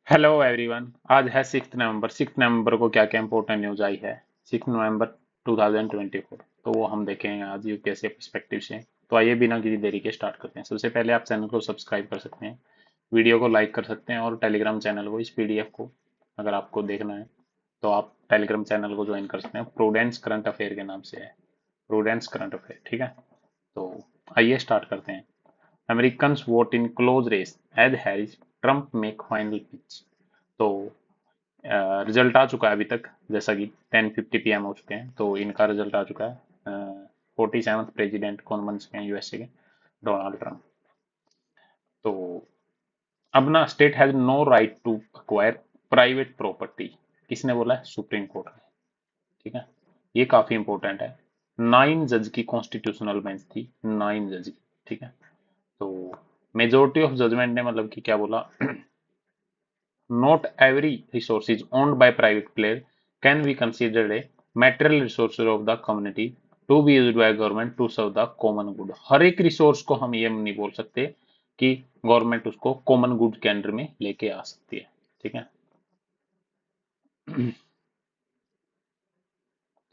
Hello everyone. आज है 6 नवंबर। 6 नवंबर को क्या क्या इंपॉर्टेंट न्यूज आई है 6 नवंबर 2024, तो वो हम देखेंगे आज यूपीएससी पर्सपेक्टिव से। तो आइए बिना किसी देरी के स्टार्ट करते हैं। सबसे पहले आप चैनल को सब्सक्राइब कर सकते हैं, वीडियो को लाइक कर सकते हैं और टेलीग्राम चैनल को, इस पीडीएफ को अगर आपको देखना है तो आप टेलीग्राम चैनल को ज्वाइन कर सकते हैं। प्रूडेंस करंट अफेयर के नाम से है, प्रूडेंस करंट अफेयर। ठीक है, तो आइए स्टार्ट करते हैं। American vote in close race as Harris Trump make final pitch. तो रिजल्ट आ चुका है अभी तक, जैसा कि 10:50 PM हो चुके हैं, तो इनका रिजल्ट आ चुका है। 47th प्रेसिडेंट कौन बन सके हैं यूएसए के? Donald Trump. तो अब ना, state has no right to acquire private property, किसने बोला है? सुप्रीम कोर्ट ने। ठीक है, ये काफी इंपॉर्टेंट है। 9 जज की कॉन्स्टिट्यूशनल बेंच थी, 9 जज की। ठीक है, तो मेजोरिटी ऑफ जजमेंट ने मतलब कि क्या बोला, not every resource is owned by private player can be considered a material resource of the community to be used by government to serve the common good। हर एक रिसोर्स को हम ये नहीं बोल सकते कि गवर्नमेंट उसको कॉमन गुड के अंडर में लेके आ सकती है। ठीक है,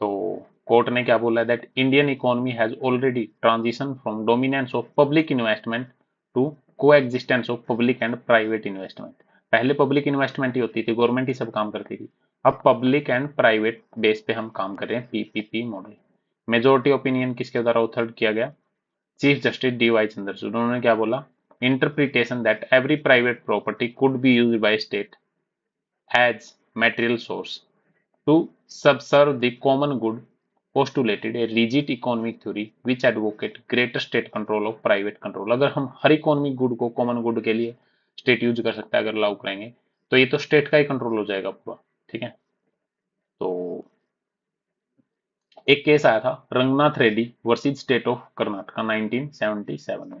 तो कोर्ट ने क्या बोला, that Indian economy has already transition from dominance of public investment to coexistence of public and private investment. पहले पब्लिक इन्वेस्टमेंट ही होती थी, गवर्नमेंट ही सब काम करती थी। अब पब्लिक एंड प्राइवेट बेस पे हम काम कर रहे हैं, पीपीपी मॉडल। मेजोरिटी ओपिनियन किसके द्वारा ऑथर्ड किया गया? Chief justice DY Chandrachud. उन्होंने क्या बोला, interpretation that every private property could be used by state as material source to subserve the common good postulated a rigid economic theory which advocate greater state control of private control। अगर हम हर economic good को common good के लिए state use कर सकता है, अगर लागू करेंगे तो ये तो स्टेट का ही कंट्रोल हो जाएगा पूरा। ठीक है, तो एक केस आया था Ranganath Reddy versus state of Karnataka 1977 में।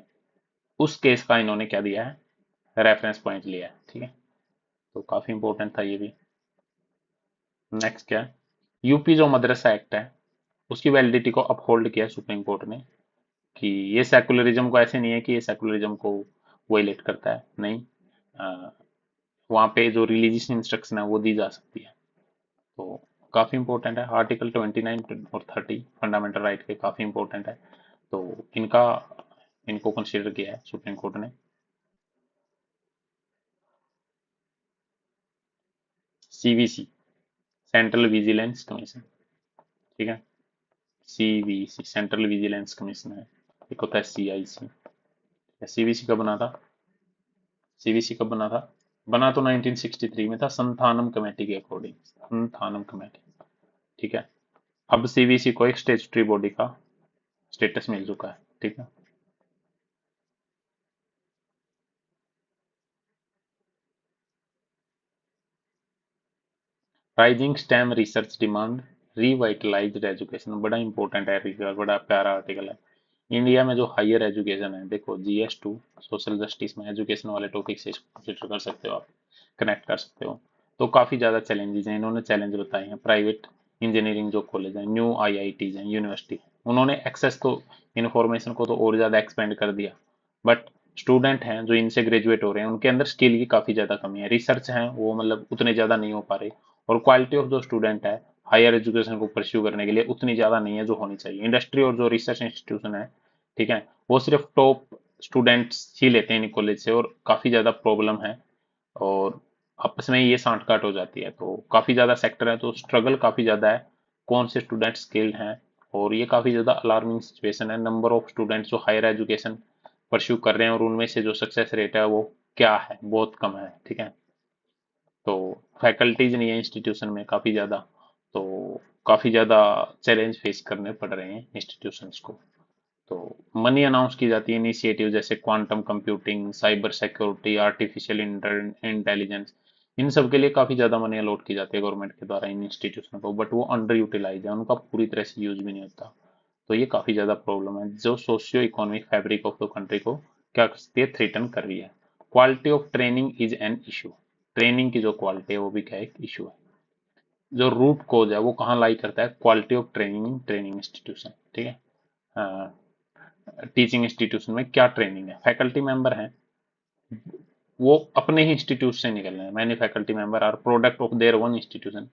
उस केस का इन्होंने क्या दिया है, रेफरेंस पॉइंट लिया है। ठीक है, तो काफी इंपॉर्टेंट था ये भी। नेक्स्ट क्या है, यूपी जो मदरसा एक्ट है उसकी वैलिडिटी को अपहोल्ड किया सुप्रीम कोर्ट ने, कि ये सेकुलरिज्म को, ऐसे नहीं है कि ये सेकुलरिज्म को वायलेट करता है, नहीं। वहाँ पे जो रिलीजियस इंस्ट्रक्शन है वो दी जा सकती है। तो काफी इंपॉर्टेंट है। आर्टिकल 29 और 30 फंडामेंटल राइट के काफी इंपॉर्टेंट है, तो इनका इनको कंसीडर किया है सुप्रीम कोर्ट ने। CVC, central vigilance commission. ठीक है, सीवीसी सेंट्रल विजिलेंस कमीशन है। एक होता है सीआईसी। सीवीसी कब बना था? सीवीसी कब बना था? बना तो 1963 में था, संथानम कमेटी के अकॉर्डिंग, संथानम कमेटी। ठीक है, अब सीवीसी को एक स्टेचुटरी बॉडी का स्टेटस मिल चुका है। ठीक है, rising stem research demand revitalised education, बड़ा इंपॉर्टेंट है, बड़ा प्यारा आर्टिकल है। इंडिया में जो हायर एजुकेशन है, देखो GS2 सोशल जस्टिस में एजुकेशन वाले टॉपिक से इसको कंसिडर कर सकते हो, आप कनेक्ट कर सकते हो। तो काफी ज्यादा चैलेंजेस हैं, इन्होंने चैलेंज बताए हैं। प्राइवेट इंजीनियरिंग जो कॉलेज है, न्यू आईआईटीज हैं, यूनिवर्सिटी, उन्होंने एक्सेस तो इंफॉर्मेशन को तो और ज्यादा एक्सपेंड कर दिया, बट स्टूडेंट हैं जो इनसे ग्रेजुएट हो रहे हैं उनके अंदर स्किल की काफी ज्यादा कमी है। रिसर्च है वो मतलब उतने ज्यादा नहीं हो पा रहे, और क्वालिटी ऑफ जो स्टूडेंट है हायर एजुकेशन को परस्यू करने के लिए उतनी ज्यादा नहीं है जो होनी चाहिए। इंडस्ट्री और जो रिसर्च इंस्टीट्यूशन है, ठीक है, वो सिर्फ टॉप स्टूडेंट्स ही लेते हैं इन कॉलेज से, और काफी ज्यादा प्रॉब्लम है, और आपस में ये सांठ काट हो जाती है। तो काफी ज्यादा सेक्टर है, तो स्ट्रगल काफी ज्यादा है, कौन से स्टूडेंट स्किल्ड हैं। और ये काफी ज्यादा अलार्मिंग सिचुएशन है। नंबर ऑफ स्टूडेंट्स जो हायर एजुकेशन परस्यू कर रहे हैं और उनमें से जो सक्सेस रेट है वो क्या है, बहुत कम है। ठीक है, तो फैकल्टीज नहीं है इंस्टीट्यूशन में काफी ज्यादा, तो काफी ज्यादा चैलेंज फेस करने पड़ रहे हैं इंस्टीट्यूशंस को। तो मनी अनाउंस की जाती है इनिशिएटिव जैसे quantum computing, cyber security, artificial intelligence, इन सब के लिए काफी ज्यादा मनी अलॉट की जाती है गवर्नमेंट के द्वारा इन इंस्टीट्यूशन को, बट वो अंडर यूटिलाइज है, उनका पूरी तरह से यूज भी नहीं होता। तो ये काफी ज्यादा प्रॉब्लम है जो socio economic fabric of the country को क्या कर सकती है, थ्रेटन कर रही है। Quality of training is an issue, training की जो क्वालिटी है वो भी क्या एक इशू है। जो रूट कोज है वो कहाँ लाई करता है, quality of training in training institution. ठीक है, टीचिंग इंस्टीट्यूशन में क्या ट्रेनिंग है, फैकल्टी मेंबर हैं, वो अपने ही इंस्टीट्यूट से निकल रहे हैं। Many faculty member are product of their own institution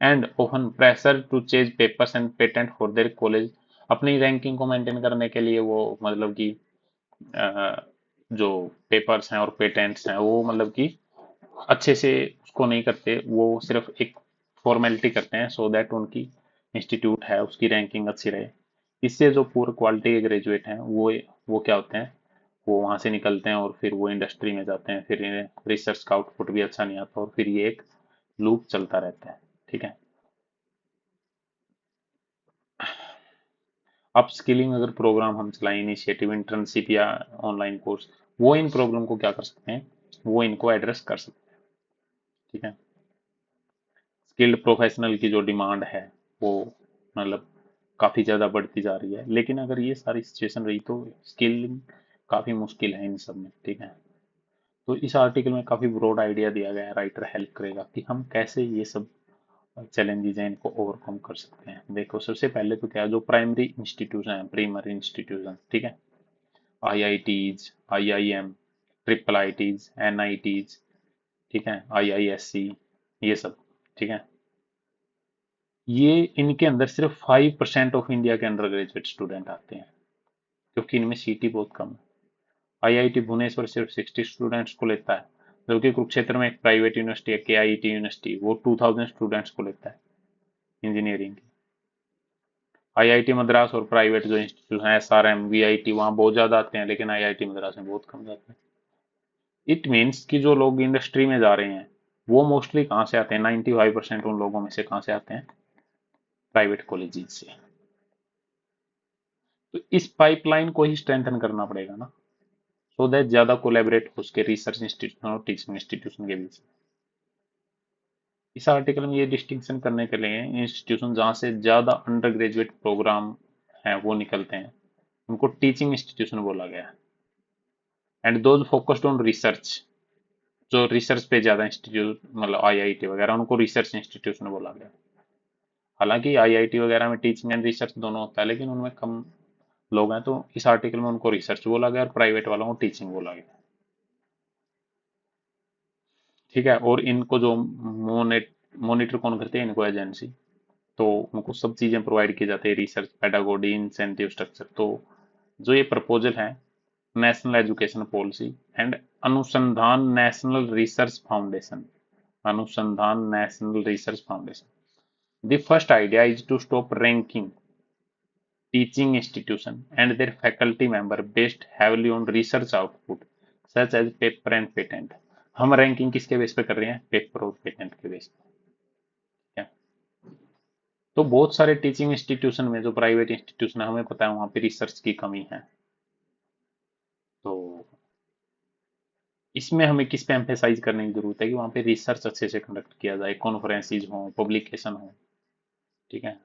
and often pressure to change papers and patent for their college. अपनी रैंकिंग को मेंटेन करने के लिए वो मतलब कि जो पेपर्स हैं और पेटेंट्स हैं वो मतलब कि अच्छे से उसको नहीं करते, वो सिर्फ एक फॉर्मेलिटी करते हैं सो दैट उनकी इंस्टीट्यूट है उसकी रैंकिंग अच्छी रहे। इससे जो पुअर क्वालिटी के ग्रेजुएट हैं वो क्या होते हैं, वो वहां से निकलते हैं और फिर वो इंडस्ट्री में जाते हैं, फिर इन्हें रिसर्च का आउटपुट भी अच्छा नहीं आता और फिर ये एक लूप चलता रहता है। ठीक है। अपस्किलिंग अगर प्रोग्राम हम चलाएं, इनिशिएटिव, इंटर्नशिप या ऑनलाइन कोर्स, वो इन प्रॉब्लम को क्या कर सकते हैं, वो इनको एड्रेस कर सकते हैं। ठीक है। स्किल्ड प्रोफेशनल की जो डिमांड है वो मतलब काफी ज्यादा बढ़ती जा रही है, लेकिन अगर ये सारी सिचुएशन रही तो स्किलिंग काफी मुश्किल है इन सब में। ठीक है। तो इस आर्टिकल में काफी ब्रॉड आइडिया दिया गया है, राइटर हेल्प करेगा कि हम कैसे ये सब चैलेंजेस हैं इनको ओवरकम कर सकते हैं। देखो सबसे पहले तो क्या है, जो प्राइमरी इंस्टीट्यूशन है, प्राइमरी इंस्टीट्यूशन, ठीक है, IITs, IIM, triple ITs, NITs, ठीक है, आईआईएससी, ये सब। ठीक है। ये इनके अंदर सिर्फ 5% ऑफ इंडिया के अंडर ग्रेजुएट स्टूडेंट आते हैं, क्योंकि इनमें सीटी बहुत कम है। आईआईटी भुवनेश्वर सिर्फ 60 स्टूडेंट्स को लेता है, जबकि कुरुक्षेत्र में एक प्राइवेट यूनिवर्सिटी है केआईटी यूनिवर्सिटी, वो 2000 स्टूडेंट्स को लेता है इंजीनियरिंग की। आईआईटी मद्रास और प्राइवेट जो इंस्टीट्यूट हैं एसआरएम, वीआईटी, वहाँ बहुत ज्यादा आते हैं, लेकिन आईआईटी मद्रास में बहुत कम जाते हैं। इट मीन्स कि जो लोग इंडस्ट्री में जा रहे हैं वो मोस्टली कहाँ से आते हैं, 95% उन लोगों में से कहाँ से आते हैं, प्राइवेट कॉलेजेस से। तो इस पाइपलाइन को ही स्ट्रेंथन करना पड़ेगा ना, सो दैट ज्यादा कोलैबोरेट हो सके रिसर्च इंस्टीट्यूशन और टीचिंग इंस्टीट्यूशन के बीच। इस आर्टिकल में ये डिस्टिंक्शन करने के लिए इंस्टीट्यूशन जहाँ से ज्यादा अंडर ग्रेजुएट प्रोग्राम हैं वो निकलते हैं उनको टीचिंग इंस्टीट्यूशन बोला गया है। And those focused on research, जो रिसर्च पे ज्यादा इंस्टीट्यूट मतलब आईआईटी वगैरह, उनको रिसर्च इंस्टीट्यूशन बोला गया। हालांकि आईआईटी वगैरह में टीचिंग एंड रिसर्च दोनों होता है, लेकिन उनमें कम लोग हैं, तो इस आर्टिकल में उनको रिसर्च बोला गया और प्राइवेट वालों को टीचिंग बोला गया। ठीक है। और इनको जो मोनिटर कौन करते हैं, इनको एजेंसी, तो उनको सब चीजें प्रोवाइड की जाती है, रिसर्च, पेडागोजी, इंसेंटिव स्ट्रक्चर। तो जो ये प्रपोजल है, national education policy and Anusandhan national research foundation, Anusandhan national research foundation, the first idea is to stop ranking teaching institution and their faculty member based heavily on research output such as paper and patent। हम ranking किसके base पे कर रहे हैं, paper और patent के base पे। क्या, तो बहुत सारे टीचिंग इंस्टीट्यूशन में जो प्राइवेट इंस्टीट्यूशन है, हमें पता है वहां पे रिसर्च की कमी है। तो इसमें हमें किस पे एम्फेसाइज करने की जरूरत है कि वहां पे रिसर्च अच्छे से कंडक्ट किया जाए, कॉन्फ्रेंसिज हो, पब्लिकेशन हो। ठीक है।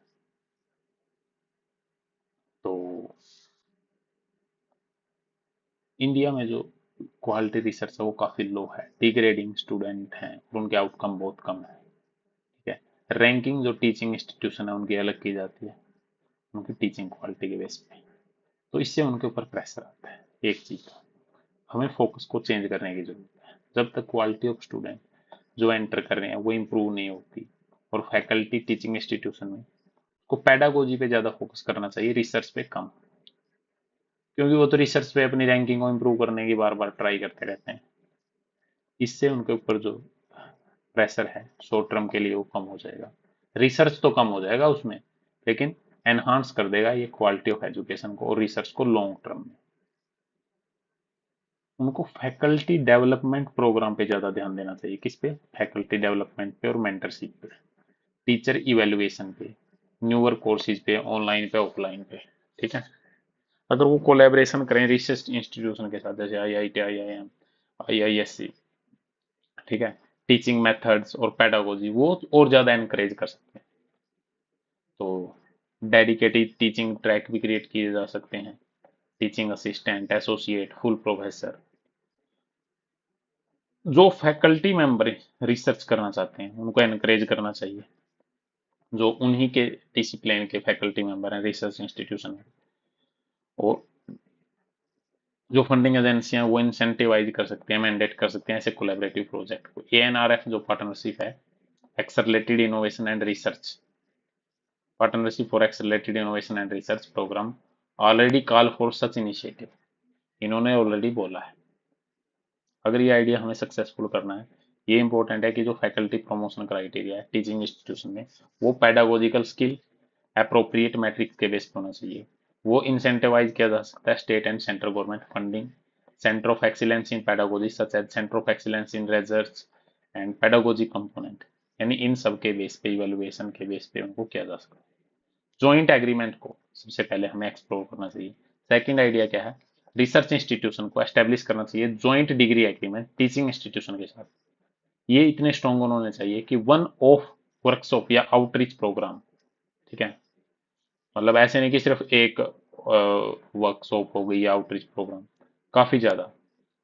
तो इंडिया में जो क्वालिटी रिसर्च है वो काफी लो है, डिग्रेडिंग स्टूडेंट हैं और उनके आउटकम बहुत कम है। ठीक है। रैंकिंग जो टीचिंग इंस्टीट्यूशन है उनकी अलग की जाती है उनकी टीचिंग क्वालिटी के बेस पे, तो इससे उनके ऊपर प्रेशर आता है। एक चीज हमें फोकस को चेंज करने की जरूरत है। जब तक क्वालिटी ऑफ स्टूडेंट जो एंटर कर रहे हैं वो इम्प्रूव नहीं होती, और फैकल्टी टीचिंग इंस्टीट्यूशन में को पेडागोजी पे ज्यादा फोकस करना चाहिए, रिसर्च पे कम, क्योंकि वो तो रिसर्च पे अपनी रैंकिंग को इम्प्रूव करने की बार बार ट्राई करते रहते हैं। इससे उनके ऊपर जो प्रेशर है शॉर्ट टर्म के लिए वो कम हो जाएगा। रिसर्च तो कम हो जाएगा उसमें, लेकिन एनहांस कर देगा ये क्वालिटी ऑफ एजुकेशन को और रिसर्च को लॉन्ग टर्म में। उनको फैकल्टी डेवलपमेंट प्रोग्राम पे ज्यादा ध्यान देना चाहिए, किस पे, फैकल्टी डेवलपमेंट पे और मेंटरशिप पे, टीचर इवेल्युएशन पे, न्यूअर कोर्सेज पे, ऑनलाइन पे, ऑफलाइन पे। ठीक है। अगर वो कोलेबरेशन करें रिसर्च इंस्टीट्यूशन के साथ, जैसे आईआईटी, आईआईएम, आईआईएससी, ठीक है, टीचिंग मेथड्स और पेडागोजी वो और ज्यादा एनकरेज कर सकते हैं। तो डेडिकेटेड टीचिंग ट्रैक भी क्रिएट किए जा सकते हैं, teaching assistant, associate, full professor. जो फैकल्टी मेंबर रिसर्च करना चाहते हैं उनको एनकरेज करना चाहिए, जो उन्हीं के डिसिप्लिन के फैकल्टी मेंबर हैं रिसर्च इंस्टीट्यूशन में। और जो फंडिंग एजेंसियां वो इंसेंटिवाइज कर सकते हैं, मैंडेट कर सकते हैं ऐसे कोलैबोरेटिव प्रोजेक्ट को। एएनआरएफ जो पार्टनरशिप है, accelerated innovation and research, partnership for accelerated innovation and research programme already call for such initiative, इन्होंने ऑलरेडी बोला है। अगर ये आइडिया हमें सक्सेसफुल करना है, ये इंपॉर्टेंट है कि जो फैकल्टी प्रमोशन क्राइटेरिया है टीचिंग इंस्टीट्यूशन में, वो पेडागोजिकल स्किल अप्रोप्रिएट मैट्रिक्स के बेस पर होना चाहिए। वो इंसेंटिवाइज किया जा सकता है state and central government funding, centre of excellence in pedagogy such as centre of excellence in research and pedagogy component, यानी इन सब के बेस पे, इवेलुएशन के बेस पे उनको किया जा सकता है। जॉइंट एग्रीमेंट को सबसे पहले हमें एक्सप्लोर करना चाहिए। सेकंड आइडिया क्या है, रिसर्च इंस्टीट्यूशन को एस्टेब्लिश करना चाहिए joint degree agreement teaching institution के साथ। ये इतने स्ट्रॉन्ग होने चाहिए कि वन ऑफ वर्कशॉप या आउटरीच प्रोग्राम, ठीक है, मतलब ऐसे नहीं कि सिर्फ एक वर्कशॉप हो गई या आउटरीच प्रोग्राम, काफी ज्यादा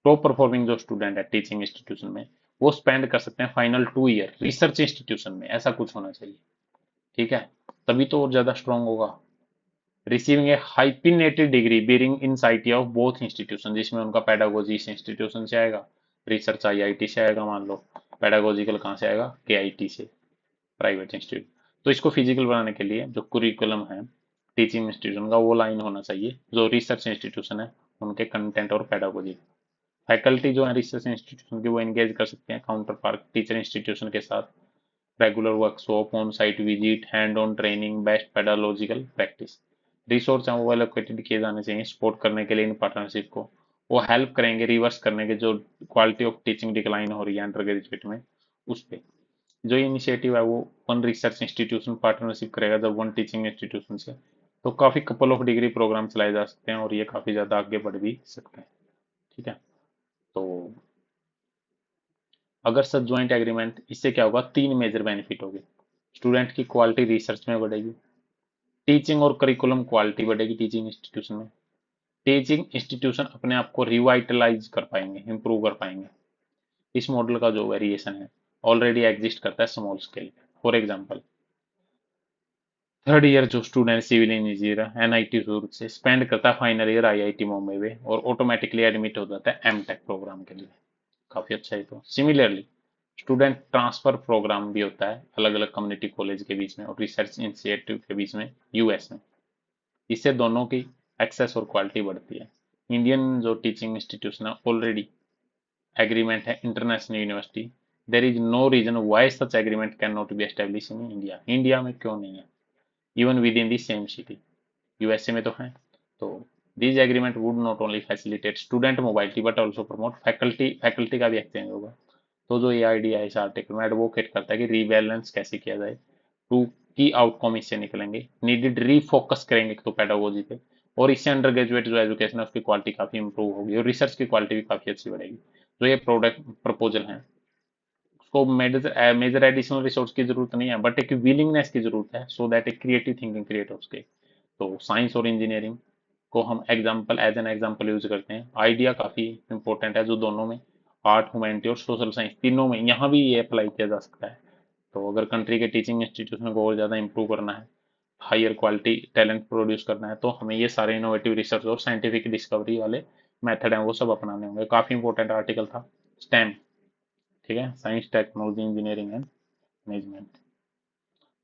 टॉप परफॉर्मिंग जो स्टूडेंट है टीचिंग इंस्टीट्यूशन में, वो स्पेंड कर सकते हैं फाइनल 2 ईयर रिसर्च इंस्टीट्यूशन में, ऐसा कुछ होना चाहिए, ठीक है, तभी तो और ज्यादा स्ट्रांग होगा। Receiving a hyphenated degree bearing insignia of both institution, जिसमें उनका पेडागोजी इस इंस्टीट्यूशन से आएगा, रिसर्च आईआईटी से आएगा मान लो, पेडागोजिकल कहाँ से आएगा, केआईटी से, प्राइवेट इंस्टीट्यूट। तो इसको फिजिकल बनाने के लिए जो कुरिकुलम है टीचिंग इंस्टीट्यूशन का, वो लाइन होना चाहिए जो रिसर्च इंस्टीट्यूशन है उनके कंटेंट और पेडागोजी। फैकल्टी जो है रिसर्च इंस्टीट्यूशन की, वो एंगेज कर सकते हैं काउंटर पार्ट टीचर इंस्टीट्यूशन के साथ, regular workshop, on site visit, hand on training, best pedagogical practice. Resource हैं वो एलोकेटेड किए जाने चाहिए सपोर्ट करने के लिए इन पार्टनरशिप को। वो हेल्प करेंगे रिवर्स करने के जो क्वालिटी ऑफ टीचिंग डिक्लाइन हो रही है अंडर ग्रेजुएट में, उस पर। जो इनिशिएटिव है वो वन रिसर्च इंस्टीट्यूशन पार्टनरशिप करेगा जब वन टीचिंग इंस्टीट्यूशन से, तो काफी कपल ऑफ डिग्री प्रोग्राम चलाए जा सकते हैं और ये काफी ज्यादा आगे बढ़ भी सकते हैं, ठीक है। तो अगर सच ज्वाइंट एग्रीमेंट, इससे क्या होगा, तीन मेजर बेनिफिट होगी। स्टूडेंट की क्वालिटी रिसर्च में बढ़ेगी, टीचिंग और करिकुलम क्वालिटी बढ़ेगी टीचिंग इंस्टीट्यूशन में, टीचिंग इंस्टीट्यूशन अपने आप को रिवाइटलाइज कर पाएंगे, इंप्रूव कर पाएंगे। इस मॉडल का जो वेरिएशन है ऑलरेडी एग्जिस्ट करता है स्मॉल स्केल पे। फॉर एग्जांपल, थर्ड ईयर जो स्टूडेंट सिविल इंजीनियर एनआईटी सूरत से स्पेंड करता है फाइनल ईयर आईआईटी मुंबई में और ऑटोमेटिकली एडमिट हो जाता है एमटेक प्रोग्राम के लिए, काफी अच्छा है। तो सिमिलरली स्टूडेंट ट्रांसफर प्रोग्राम भी होता है अलग अलग कम्युनिटी कॉलेज के बीच में और रिसर्च इंस्टीट्यूट के बीच में यूएस में, इससे दोनों की एक्सेस और क्वालिटी बढ़ती है। इंडियन जो टीचिंग इंस्टीट्यूशन है ऑलरेडी एग्रीमेंट है international university, there is no reason why such agreement can not be establish in India. India में क्यों नहीं है, even within the same city, USA में तो है। तो this agreement would not only facilitate student mobility but also promote faculty का भी एक्सचेंज होगा। तो जो ये आइडिया है इस आर्टिकल में एडवोकेट करता है कि रीबैलेंस कैसे किया जाए, टू की आउटकम इससे निकलेंगे, नीडेड रीफोकस करेंगे तो पेडागोजी पे, और इससे अंडर ग्रेजुएट जो एजुकेशन है उसकी क्वालिटी काफी इंप्रूव होगी और रिसर्च की क्वालिटी भी काफी अच्छी बढ़ेगी। जो ये प्रोडक्ट प्रपोजल है उसको मेजर मेजर एडिशनल रिसोर्स की जरूरत नहीं है, बट एक विलिंगनेस की जरूरत है सो दैट एक क्रिएटिव थिंकिंग क्रिएट हो सके। तो साइंस और इंजीनियरिंग को हम example as an example use करते हैं, आइडिया काफी इंपॉर्टेंट है जो दोनों में, आर्ट ह्यूमैनिटी और सोशल साइंस तीनों में यहाँ भी ये अप्लाई किया जा सकता है। तो अगर कंट्री के टीचिंग इंस्टीट्यूशन को और ज़्यादा इंप्रूव करना है, हायर क्वालिटी टैलेंट प्रोड्यूस करना है, तो हमें ये सारे इनोवेटिव रिसर्च और साइंटिफिक डिस्कवरी वाले मेथड हैं वो सब अपनाने होंगे। काफ़ी इंपॉर्टेंट आर्टिकल था, स्टेम, ठीक है, science technology engineering and management.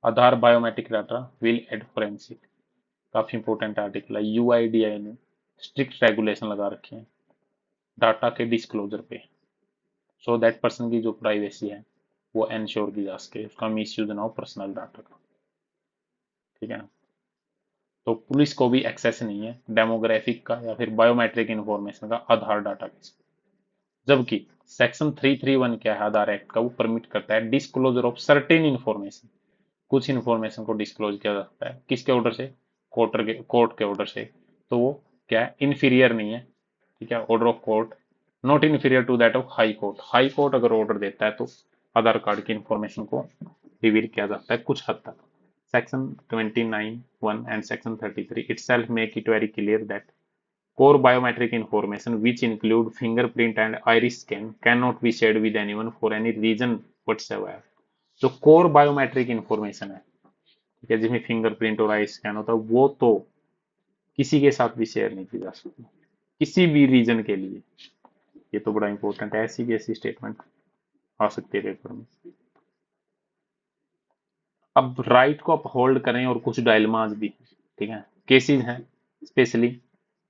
Aadhaar biometric data will aid forensic, काफ़ी इंपॉर्टेंट आर्टिकल है। यूआईडीआई ने स्ट्रिक्ट रेगुलेशन लगा रखे हैं डाटा के डिस्क्लोजर पे, सो दैट पर्सन की जो प्राइवेसी है वो एंश्योर की जा सके, उसका मिस यूज ना हो पर्सनल डाटा का, ठीक है। तो पुलिस को भी एक्सेस नहीं है डेमोग्राफिक का या फिर बायोमेट्रिक इंफॉर्मेशन का आधार डाटा के साथ। जबकि सेक्शन 331 क्या है आधार एक्ट का, वो परमिट करता है डिस्क्लोजर ऑफ सर्टेन इन्फॉर्मेशन, कुछ इन्फॉर्मेशन को डिस्क्लोज किया जा सकता है, किसके ऑर्डर से, कोर्ट के ऑर्डर से। तो वो क्या है, इन्फीरियर नहीं है, ठीक है, order of court, not inferior to that of high court. High court अगर ऑर्डर देता है तो आधार कार्ड की इंफॉर्मेशन को रिवील किया जाता है कुछ हद तक। Section 29(1) and section 33 itself make it very clear that core biometric information which include fingerprint and iris scan cannot be shared with anyone for any reason whatsoever। जो कोर बायोमेट्रिक इंफॉर्मेशन है, ठीक है, जिसमें फिंगरप्रिंट और ice scan होता है, वो तो किसी के साथ भी शेयर नहीं की जा सकती, किसी भी रीजन के लिए। ये तो बड़ा इंपॉर्टेंट है, ऐसी भी ऐसी स्टेटमेंट आ सकती है पेपर में। अब राइट को अपहोल्ड करें और कुछ डायलमास भी हैं, ठीक है, केसेस हैं, specially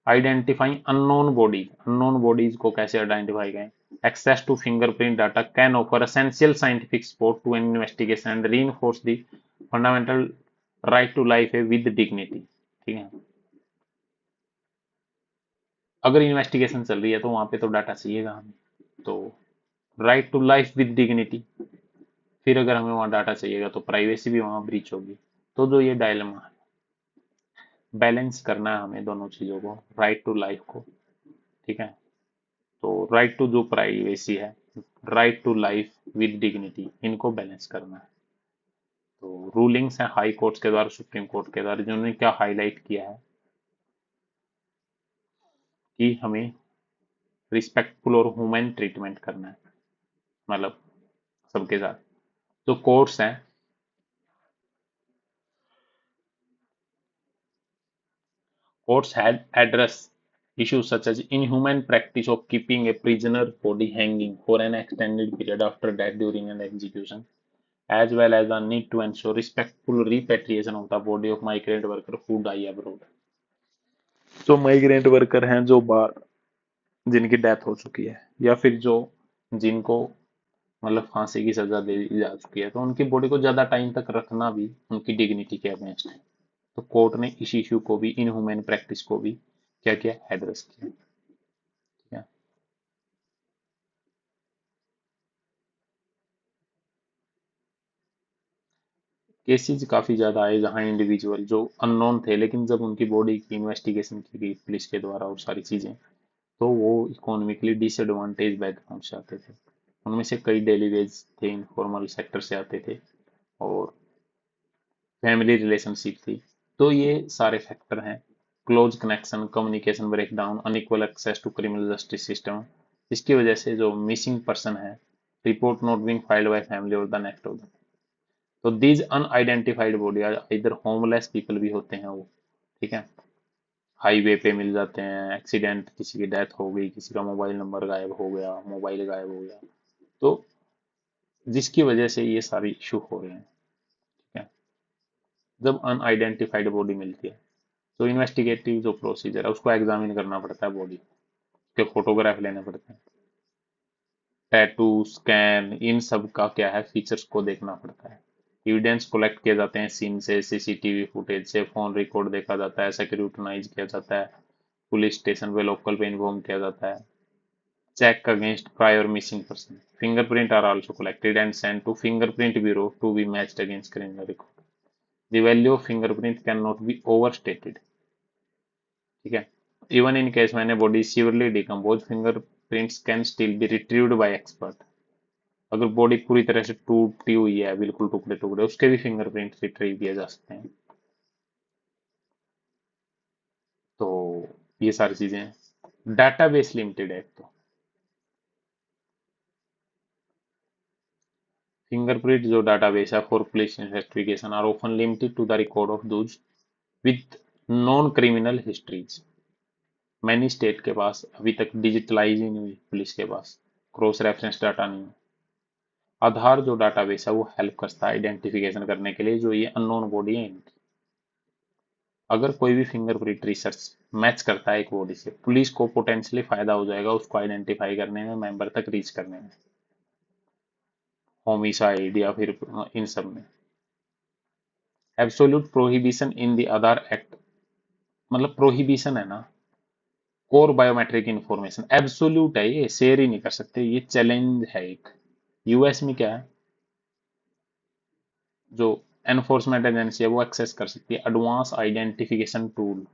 identifying unknown bodies. Unknown bodies को कैसे आइडेंटिफाई करें? Access to fingerprint data can offer essential scientific support to an investigation and reinforce the fundamental right to life है विद डिग्निटी। ठीक है, अगर इन्वेस्टिगेशन चल रही है तो वहां पे तो डाटा चाहिएगा हमें, तो right to life with dignity. फिर अगर हमें वहां डाटा चाहिएगा तो प्राइवेसी भी वहां ब्रीच होगी। तो जो ये डायलेमा है, बैलेंस करना है हमें दोनों चीजों को, राइट टू लाइफ को, ठीक है, तो राइट टू जो प्राइवेसी है, right to life with dignity, इनको बैलेंस करना है। तो रूलिंग्स हैं हाई कोर्ट्स के द्वारा, सुप्रीम कोर्ट के द्वारा, जिन्होंने क्या हाईलाइट किया है कि हमें रिस्पेक्टफुल और ह्यूमन ट्रीटमेंट करना है, मतलब सबके साथ। जो कोर्ट्स हैं, courts had addressed issues such as inhuman practice of keeping a prisoner body hanging for an extended period after death during an execution, as well as the need to ensure respectful repatriation of the body of migrant worker who die abroad। जो migrant worker हैं, जो बाहर, जिनकी death हो चुकी है, या फिर जो जिनको मतलब फांसी की सजा दे दी जा चुकी है, तो उनकी बॉडी को ज्यादा टाइम तक रखना भी उनकी डिग्निटी के अगेंस्ट है। तो कोर्ट ने इस इश्यू को भी, इनह्यूमन प्रैक्टिस को भी क्या किया, एड्रेस किया। ठीक है, केसेस काफी ज्यादा आए जहां इंडिविजुअल जो अननोन थे, लेकिन जब उनकी बॉडी की इन्वेस्टिगेशन की गई पुलिस के द्वारा और सारी चीजें, तो वो इकोनॉमिकली डिसएडवांटेज बैकग्राउंड से आते थे। उनमें से कई डेली वेज थे, इनफॉर्मल सेक्टर से आते थे, और फैमिली रिलेशनशिप थी। तो ये सारे फैक्टर हैं, close connection, communication breakdown, unequal access to criminal justice system, इसकी वजह से जो मिसिंग पर्सन है, report not being filed by family और द नेक्स्ट ऑफ। तो दीज अनआइडेंटिफाइड बॉडी इधर होमलेस पीपल भी होते हैं वो, ठीक है, हाईवे पे मिल जाते हैं, एक्सीडेंट, किसी की डेथ हो गई, किसी का मोबाइल नंबर गायब हो गया, मोबाइल गायब हो गया, तो जिसकी वजह से ये सारी इशू हो रहे हैं। ठीक है, जब अनआइडेंटिफाइड बॉडी मिलती है तो इन्वेस्टिगेटिव जो प्रोसीजर है उसको एग्जामिन करना पड़ता है, बॉडी के फोटोग्राफ लेने पड़ते हैं, टैटू, स्कैन, इन सब का क्या है, फीचर्स को देखना पड़ता है। एविडेंस कलेक्ट किए जाते हैं सीन से, सीसीटीवी फुटेज से, फोन रिकॉर्ड देखा जाता है, सिक्योरिटाइज किया जाता है, पुलिस स्टेशन पे, लोकल पे इन्फॉर्म किया जाता है, check against prior missing person, fingerprint are also collected and sent to fingerprint bureau to be matched against criminal record। The value of fingerprint cannot be overstated। ठीक है, even in case मैंने body severely decompose, fingerprints can still be retrieved by expert. अगर body पूरी तरह से टूटी हुई है, बिल्कुल टुकड़े टुकड़े, उसके भी फिंगरप्रिंट रिट्रीव किए जा सकते हैं। तो ये सारी चीजें हैं। डाटाबेस लिमिटेड है एक तो, फिंगरप्रिंट जो डाटाबेस है for police investigation are often limited to the record of those with non criminal histories. Many state के पास अभी तक डिजिटलाइज ही नहीं हुई, पुलिस के पास क्रॉस रेफरेंस डाटा नहीं है। आधार जो डाटाबेस है वो हेल्प करता है आइडेंटिफिकेशन करने के लिए जो ये अननोन बॉडी है इनकी। अगर कोई भी फिंगरप्रिंट रिसर्च मैच करता है एक बॉडी से, पुलिस को पोटेंशियली फायदा हो जाएगा उसको आइडेंटिफाई करने में, मेंबर तक रीच करने में, होमिसाइड या फिर इन सब में। Absolute prohibition in the Aadhaar act, मतलब प्रोहिबिशन है ना, कोर बायोमेट्रिक इंफॉर्मेशन एब्सोल्यूट है, ये शेयर ही नहीं कर सकते, ये चैलेंज है एक। यूएस में क्या है, जो एनफोर्समेंट एजेंसी है वो एक्सेस कर सकती है एडवांस आइडेंटिफिकेशन टूल,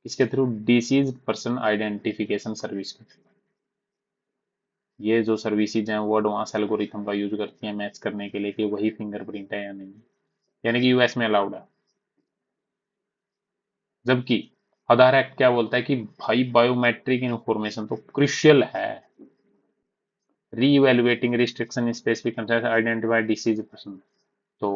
इसके through disease person identification service के थ्रू। ये जो सर्विसेज हैं वो एडवांस एल्गोरिथम का यूज करती हैं मैच करने के लिए कि वही फिंगरप्रिंट है या नहीं, यानी कि यूएस में अलाउड है। जबकि आधार एक्ट क्या बोलता है कि भाई बायोमेट्रिक इंफॉर्मेशन तो क्रिशियल है, reevaluating restriction in specific identified disease person. तो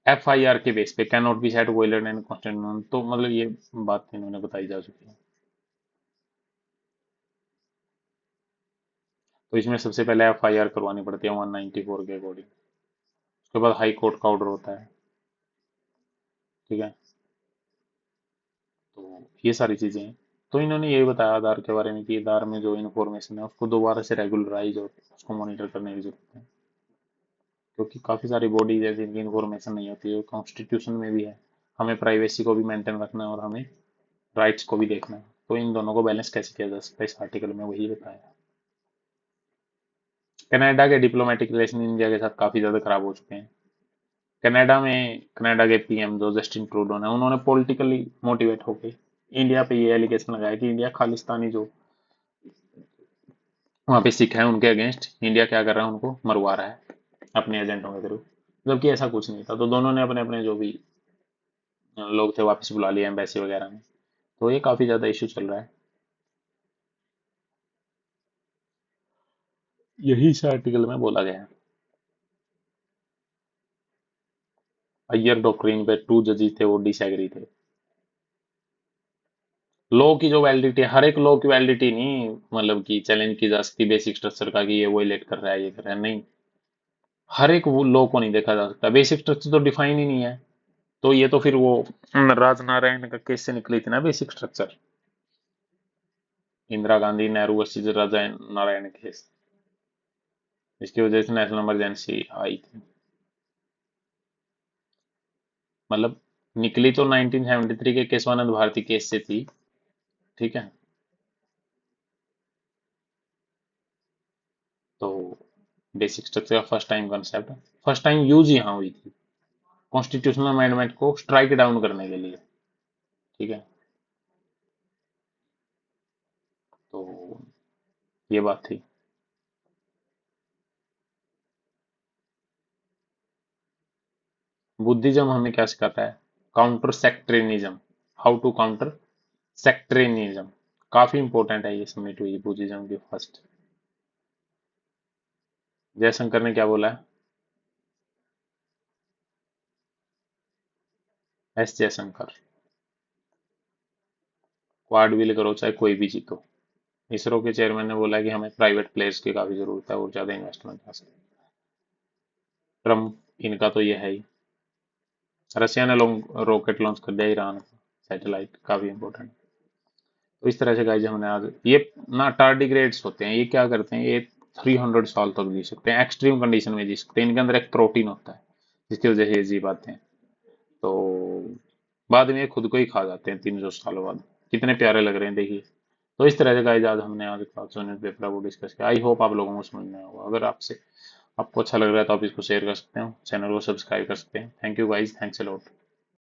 FIR के बेस पे can not be set violate and constant, तो मतलब ये बात इन्होंने बताई जा चुकी है। तो इसमें सबसे पहले FIR करवानी पड़ती है 194 के अकॉर्डिंग। उसके बाद हाई कोर्ट का ऑर्डर होता है। ठीक है, तो ये सारी चीजें हैं। तो इन्होंने ये बताया आधार के बारे में कि आधार में जो इन्फॉर्मेशन है उसको दोबारा से रेगुलराइज और उसको मॉनिटर करने की जरूरत है, क्योंकि काफी सारी बॉडीज है जिनकी इन्फॉर्मेशन नहीं होती है। कॉन्स्टिट्यूशन में भी है, हमें प्राइवेसी को भी मेंटेन रखना है और हमें राइट्स को भी देखना है। तो इन दोनों को बैलेंस कैसे किया जा सकता है, इस आर्टिकल में वही बताया। कनाडा के डिप्लोमेटिक रिलेशन इंडिया के साथ काफी ज्यादा खराब हो चुके हैं। कनाडा के PM जो जस्टिन ट्रूडो ने, उन्होंने पॉलिटिकली मोटिवेट होकर इंडिया पे ये एलिगेशन लगाया कि इंडिया खालिस्तानी जो वहां पे सिख है उनके अगेंस्ट इंडिया क्या कर रहा है, उनको मरवा रहा है अपने एजेंटों के थ्रू, जबकि ऐसा कुछ नहीं था। तो दोनों ने अपने अपने जो भी लोग थे वापस बुला लिए एम्बेसी वगैरह में। तो ये काफी ज्यादा इशू चल रहा है। यही इस आर्टिकल में बोला गया है। अय्यर डॉक्ट्रिन पे 2 जजेस थे, वो डिसएग्री थे। लॉ की जो वैलिडिटी, हर एक लॉ की वैलिडिटी नहीं मतलब कि चैलेंज की जा सकती बेसिक स्ट्रक्चर का कि ये वोलेट कर रहा है ये कर रहा है, नहीं। हर एक वो लॉ को नहीं देखा जा सकता, बेसिक स्ट्रक्चर तो डिफाइन ही नहीं है। तो ये तो फिर वो राज नारायण का केस से निकली थी ना basic structure, Indira Gandhi Nehru versus Raja Narayan case. इसकी वजह से नेशनल इमरजेंसी आई थी। मतलब निकली तो 1973 के केशवानंद भारती केस से थी। ठीक है, तो बेसिक स्ट्रक्चर का first time concept, first time use यहाँ हुई थी कॉन्स्टिट्यूशनल अमेंडमेंट को स्ट्राइक डाउन करने के लिए। ठीक है, तो ये बात थी। बुद्धिज्म हमें क्या सिखाता है, counter sectarianism, how to counter sectarianism. काफी इंपॉर्टेंट है, ये समिट हुई बुद्धिज्म की फर्स्ट। जयशंकर ने क्या बोला है, S जयशंकर, क्वाड विल करो चाहे कोई भी जीतो। इसरो के चेयरमैन ने बोला कि हमें प्राइवेट प्लेयर्स की काफी जरूरत है और ज्यादा इन्वेस्टमेंट आ सकती है। ट्रम्प, इनका तो ये है ही। रशिया ने रॉकेट लॉन्च कर दिया ईरान का सैटेलाइट, काफी इंपॉर्टेंट। तो इस तरह से गाइज हमने आज ये ना, टार्डिग्रेड्स होते हैं, ये क्या करते हैं, ये 300 साल तक जी सकते हैं, एक्सट्रीम कंडीशन में जी सकते हैं। इनके अंदर एक प्रोटीन होता है जिसकी वजह से ये जी पाते हैं। तो बाद में ये खुद को ही खा जाते हैं 300 सालों बाद। कितने प्यारे लग रहे हैं देखिए। तो इस तरह से गाइज आज हमने आज क्लास पेपर को डिस्कस किया। आई होप आप लोगों को समझ में आया होगा। अगर आपसे आपको अच्छा लग रहा है तो आप इसको शेयर कर सकते हो, चैनल को सब्सक्राइब कर सकते हैं। Thank you guys, thanks a lot.